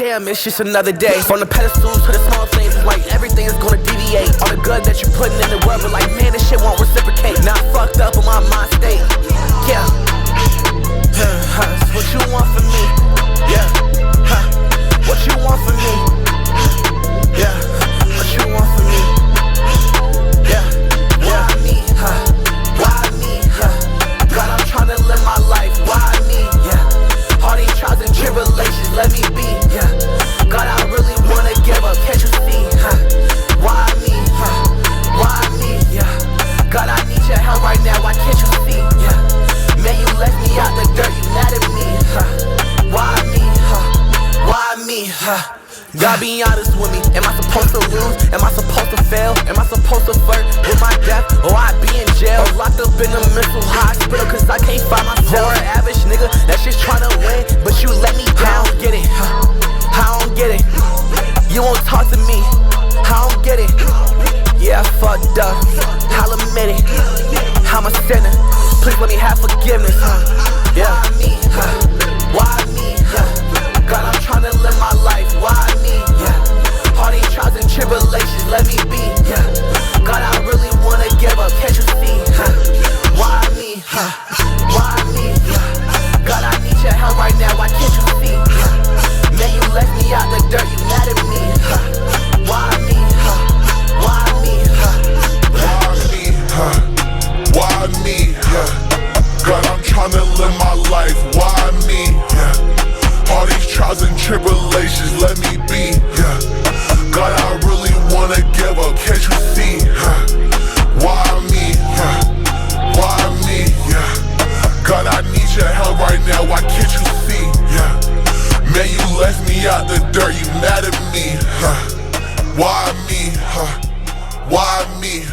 damn, it's just another day. From the pedestals to the small things, it's like everything is gonna deviate. All the good that you're putting in the world, but like, man, this shit won't reciprocate. Now I'm fucked up on my mind state. Yeah. What you want from me? Yeah. What you want from me? Yeah. What you want from me? Yeah. Why me? Why me? God, I'm tryna live my life. Why me? Yeah. All these trials and tribulations, let me be. Yeah. God, I really wanna give up. Can't you see? Why me? Why me? Yeah. God, I need your help right now. Why can't you see? Yeah. Man, you left me out the dirt. You mad at me? Why me? Why me? God, be honest with me. Am I supposed to lose? Am I supposed to fail? Am I supposed to flirt with my death? Or I be in jail? Or locked up in a mental hospital cause I can't find myself? Or an average nigga that's just tryna win, but you let me down. I don't get it. I don't get it. You won't talk to me. I don't get it. Yeah, I fucked up. I'll admit it. I'm a sinner. Please let me have forgiveness. Yeah. Why me? Why me? God, I'm tryna live my life. Why me? Yeah. All these trials and tribulations, let me be. Yeah. God, I really wanna give up. Can't you see? Why me? Why me? Yeah. God, I need your help right now. Why can't you see? Yeah. Man, you left me out the dirt. You mad at me? Why me? Why me? Why me? Why me? God, I'm tryna live my life. Why me? All these trials and tribulations, let me be. God, I really wanna give up. Can't you see? Why me? Why me? God, I need your help right now. Why can't you see? Man, you left me out the dirt. You mad at me? Why me? Why me?